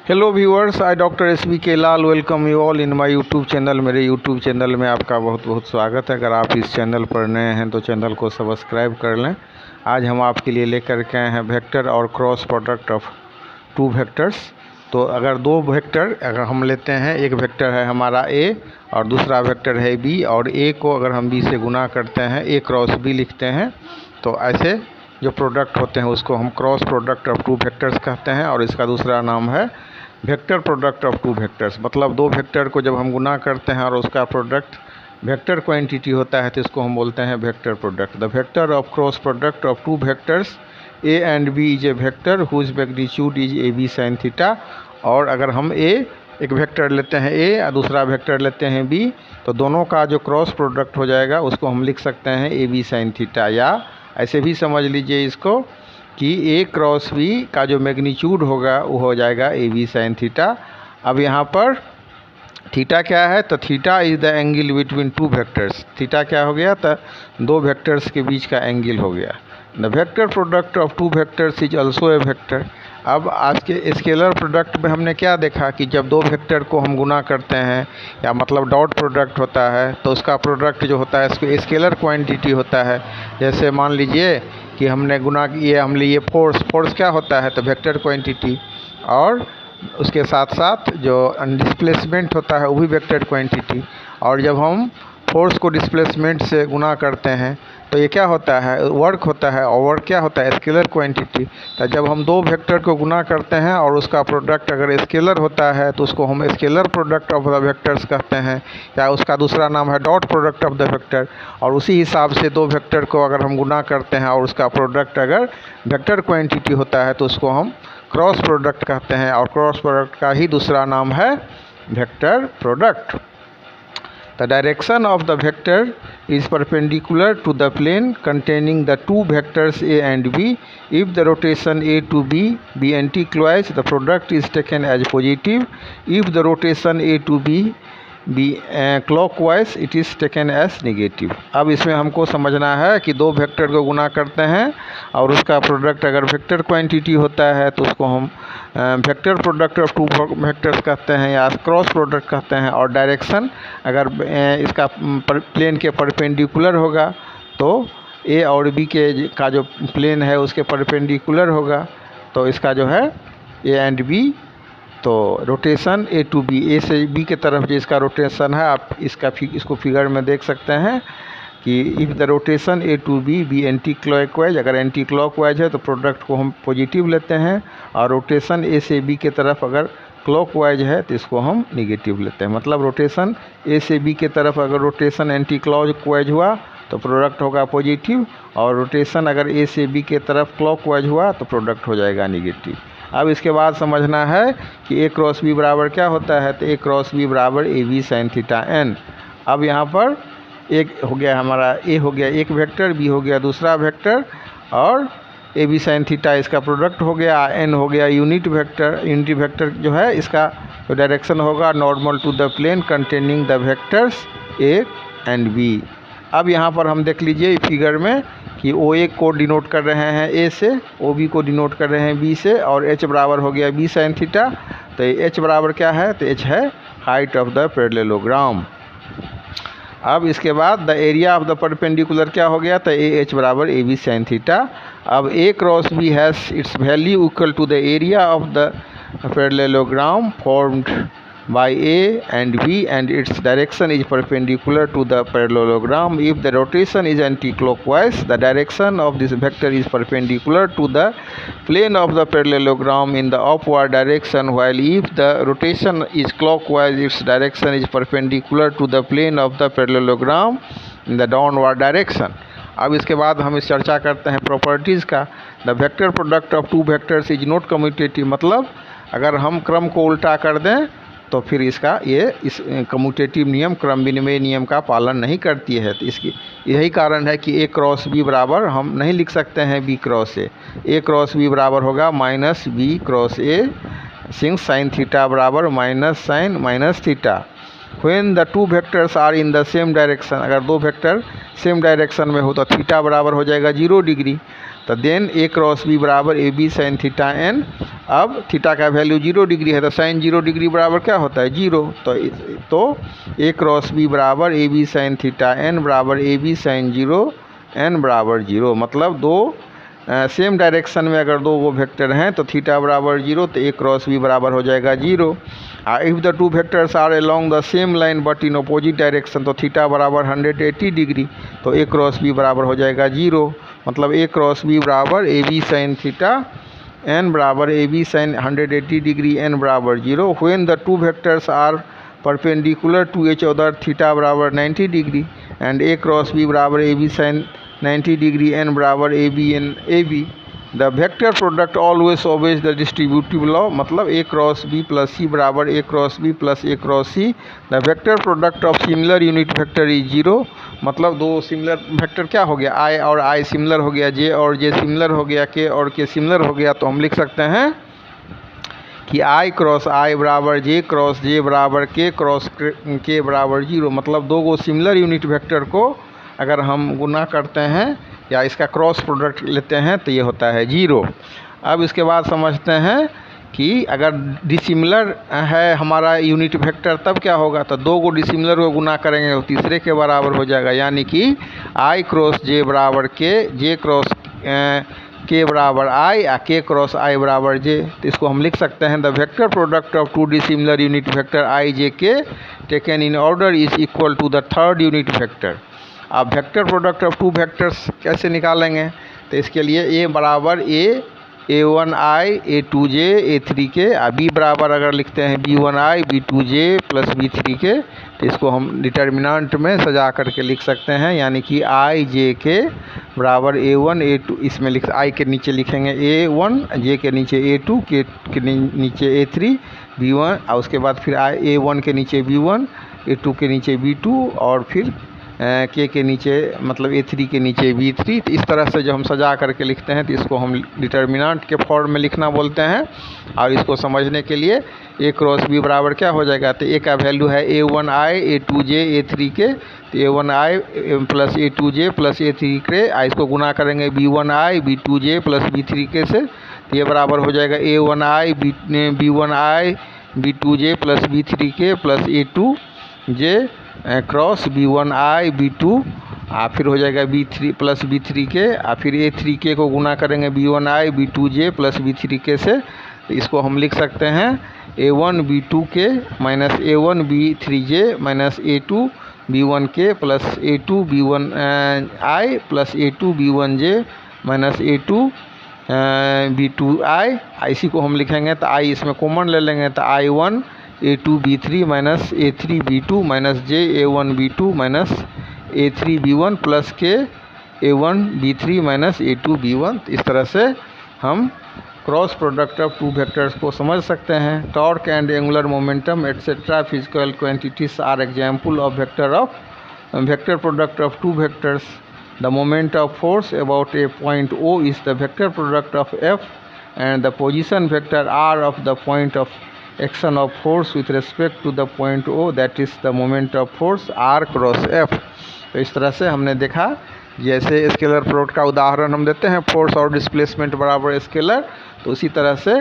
Hello viewers, I doctor SBK Lal welcome you all in my YouTube channel. मेरे YouTube channel में आपका बहुत बहुत स्वागत है। अगर आप इस चैनल पर नए हैं तो चैनल को सब्सक्राइब कर लें। आज हम आपके लिए लेकर के आए हैं वेक्टर और cross product of two vectors. तो अगर दो वेक्टर अगर हम लेते हैं, एक वेक्टर है हमारा A और दूसरा वेक्टर है B, और A को अगर हम B से गुना करते हैं A क्रॉस B लिखते हैं, तो ऐसे जो प्रोडक्ट होते हैं उसको हम cross product of two vectors कहते हैं। और इसका दूसरा नाम है vector product of two vectors. मतलब दो वेक्टर को जब हम गुना करते हैं और उसका प्रोडक्ट वेक्टर क्वांटिटी होता है तो इसको हम बोलते हैं vector product. The vector of cross product of two vectors A and B is a vector whose magnitude is AB sin theta. और अगर हम एक वेक्टर लेते हैं A और दूसरा वेक्टर लेते हैं B, तो दोनों का जो क्रॉस प्रोडक्ट हो जाएगा उसको हम लिख सकते हैं AB sin थीटा। या ऐसे भी समझ लीजिए इसको कि A क्रॉस B का जो मैग्नीट्यूड होगा वो हो जाएगा AB sin थीटा। अब यहाँ पर थीटा क्या है, तो theta is the angle between two vectors. Theta क्या हो गया, तो दो वेक्टर्स के बीच का एंगल हो गया। The vector product of two vectors is also a vector. अब आज के स्केलर प्रोडक्ट में हमने क्या देखा कि जब दो वेक्टर को हम गुना करते हैं या मतलब डॉट प्रोडक्ट होता है तो उसका प्रोडक्ट जो होता है इसको स्केलर क्वांटिटी होता है। जैसे मान लीजिए कि हमने गुना किए, हम लिए फोर्स क्या होता है, तो वेक्टर क्वांटिटी, और उसके साथ साथ जो डिस्प्लेसमेंट होता है वो भी वेक्टर क्वांटिटी। और जब हम फोर्स को डिस्प्लेसमेंट से गुना करते हैं तो ये क्या होता है, वर्क होता है, और वर्क क्या होता है, स्केलर क्वांटिटी। तो जब हम दो वेक्टर को गुना करते हैं और उसका प्रोडक्ट अगर स्केलर होता है तो उसको हम scalar product of the vectors कहते हैं, या उसका दूसरा नाम है dot product of the vector. और उसी हिसाब से दो वेक्टर को अगर हम गुना करते हैं और उसका प्रोडक्ट अगर वेक्टर क्वांटिटी होता है तो उसको हम क्रॉस प्रोडक्ट कहते हैं। और क्रॉस प्रोडक्ट का ही दूसरा नाम है vector product. The direction of the vector is perpendicular to the plane containing the two vectors A and B. If the rotation A to B be anticlockwise, the product is taken as positive. If the rotation A to B be clockwise, it is taken as negative. अब इसमें हमको समझना है कि दो vector को गुना करते हैं और उसका प्रोडक्ट अगर वेक्टर क्वांटिटी होता है तो उसको हम vector product of two vectors कहते हैं या क्रॉस प्रोडक्ट कहते हैं। और डायरेक्शन अगर इसका प्लेन के परपेंडिकुलर होगा तो A और B का जो प्लेन है उसके परपेंडिकुलर होगा, तो इसका जो है A एंड B, तो rotation A to B, A से B के तरफ जो इसका रोटेशन है, आप इसको फिगर में देख सकते हैं कि if the rotation A to B be anti clockwise, अगर एंटी क्लॉकवाइज है तो प्रोडक्ट को हम पॉजिटिव लेते हैं, और रोटेशन A से B के तरफ अगर क्लॉकवाइज है तो इसको हम निगेटिव लेते हैं। मतलब रोटेशन A से B के तरफ अगर रोटेशन एंटी क्लॉकवाइज हुआ तो प्रोडक्ट होगा पॉजिटिव, और रोटेशन अगर A से B के तरफ क्लॉकवाइज हुआ तो प्रोडक्ट हो जाएगा निगेटिव। अब इसके बाद समझना है कि A क्रॉस B बराबर क्या होता है, तो A क्रॉस B बराबर AB sin थीटा n। अब यहाँ पर एक हो गया हमारा A हो गया एक वेक्टर, B हो गया दूसरा वेक्टर, और AB sin थीटा इसका प्रोडक्ट हो गया, n हो गया यूनिट वेक्टर। यूनिट वेक्टर जो है इसका जो डायरेक्शन होगा normal to the plane containing the vectors A and B। अब यहाँ पर हम देख लीजिए फिगर में कि OA को डिनोट कर रहे हैं A से, OB को डिनोट कर रहे हैं B से, और H बराबर हो गया B sin थीटा। तो H बराबर क्या है, तो H है हाइट ऑफ द पैरेललोग्राम। अब इसके बाद the area of the perpendicular क्या हो गया, तो AH बराबर AB sin थीटा। अब A cross B has its value equal to the area of the parallelogram formed by A and B and its direction is perpendicular to the parallelogram. If the rotation is anti-clockwise, the direction of this vector is perpendicular to the plane of the parallelogram in the upward direction, while if the rotation is clockwise, its direction is perpendicular to the plane of the parallelogram in the downward direction. अब इसके बाद हम इस चर्चा करते हैं properties का। The vector product of two vectors is not commutative. मतलब अगर हम क्रम को उल्टा कर दें तो फिर इस कम्यूटेटिव नियम, क्रम विनिमय नियम का पालन नहीं करती है। तो इसकी यही कारण है कि A क्रॉस B बराबर हम नहीं लिख सकते हैं B cross A। A cross B बराबर होगा -B cross A, since sine theta बराबर minus sine minus theta. When the two vectors are in the same direction, अगर दो वेक्टर सेम डायरेक्शन में हो तो थीटा बराबर हो जाएगा 0 डिग्री। तो देन ए क्रॉस बी बराबर A B sine theta N. अब थीटा का वैल्यू 0 डिग्री है तो साइन 0 डिग्री बराबर क्या होता है 0। तो ए क्रॉस बी बराबर A B sine theta N बराबर ए बी साइन 0 एन बराबर 0। मतलब दो सेम डायरेक्शन में अगर दो वो वेक्टर हैं तो थीटा बराबर 0 तो ए क्रॉस बी बराबर हो जाएगा 0। If the two vectors are along the same line but in opposite direction तो थीटा बराबर 180 डिग्री तो ए क्रॉस बी बराबर हो जाएगा 0। मतलब ए क्रॉस बी बराबर A B sine theta N बराबर A B sine 180 degree N बराबर 0। When the two vectors are perpendicular to each other theta बराबर 90 degree and A cross B बराबर A B sine 90 degree N बराबर A B N A B. The vector product always obeys the distributive law. मतलब A cross B plus C बराबर A cross B plus A cross C. The vector product of similar unit vector is 0। मतलब दो similar vector क्या हो गया, आई और आई similar हो गया, जे और जे सिमिलर हो गया, के और के सिमिलर हो गया। तो हम लिख सकते हैं कि आई क्रॉस आई बराबर जे क्रॉस जे बराबर के क्रॉस के बराबर 0। मतलब दो गो सिमिलर यूनिट वेक्टर को अगर हम गुना करते हैं या इसका क्रॉस प्रोडक्ट लेते हैं तो ये होता है 0। अब इसके बाद समझते हैं कि अगर डिसिमिलर है हमारा यूनिट वेक्टर तब क्या होगा। तो दो गो डिसिमिलर को गुना करेंगे तो तीसरे के बराबर हो जाएगा, यानी कि आई क्रॉस जे बराबर के, जे क्रॉस के बराबर आई आ के क्रॉस आई बराबर जे। तो इसको हम लिख सकते हैं the vector product of two dissimilar unit vector I J K taken in order is equal to the third unit vector. अब vector product of two vectors कैसे निकालेंगे। तो इसके लिए ए बराबर A one I A two J A three K, B बराबर अगर लिखते हैं B one I B two J plus B three K. तो इसको हम डिटर्मिनेंट में सजा करके लिख सकते हैं, यानी कि आई जे के बराबर ए वन ए टू, इसमें लिख आई के नीचे लिखेंगे ए वन, जे के नीचे ए टू, के नीचे ए थ्री, बी वन, और उसके बाद फिर ए वन के नीचे बी वन, ए टू के नीचे बी टू, और फिर के नीचे मतलब ए थ्री के नीचे बी थ्री। तो इस तरह से जो हम सजा करके लिखते हैं तो इसको हम डिटर्मिनेंट के फॉर्म में लिखना बोलते हैं। और इसको समझने के लिए ए क्रॉस बी बराबर क्या हो जाएगा। तो ए का वैल्यू है A one I A two J A three K, तो A one I plus A two J plus A three K, इसको गुना करेंगे B one I B two J plus B three K से। तो ये बराबर हो जाएगा A one I B one I B two J plus B three K plus A two J cross B one I B two, फिर हो जाएगा B three plus B three K, फिर ए थ्री के को गुना करेंगे B one I B two J plus B three K से। तो इसको हम लिख सकते हैं A one B two K minus A one B three J minus A two B one K plus A two B one I plus A two B one J minus A two B two I. इसी को हम लिखेंगे तो आई इसमें common ले लेंगे तो I one A two B three minus A three B two minus J A one B two minus A three B one plus K A one B three minus A two B one. इस तरह से हम cross product of two vectors को समझ सकते हैं। Torque and angular momentum etcetera physical quantities are example of vector product of two vectors. The moment of force about A point O is the vector product of F and the position vector R of the point of action of force with respect to the point O, that is the moment of force R cross F. तो इस तरह से हमने देखा, जैसे scalar product का उदाहरण हम देते हैं फोर्स और डिस्प्लेसमेंट बराबर स्केलर, तो उसी तरह से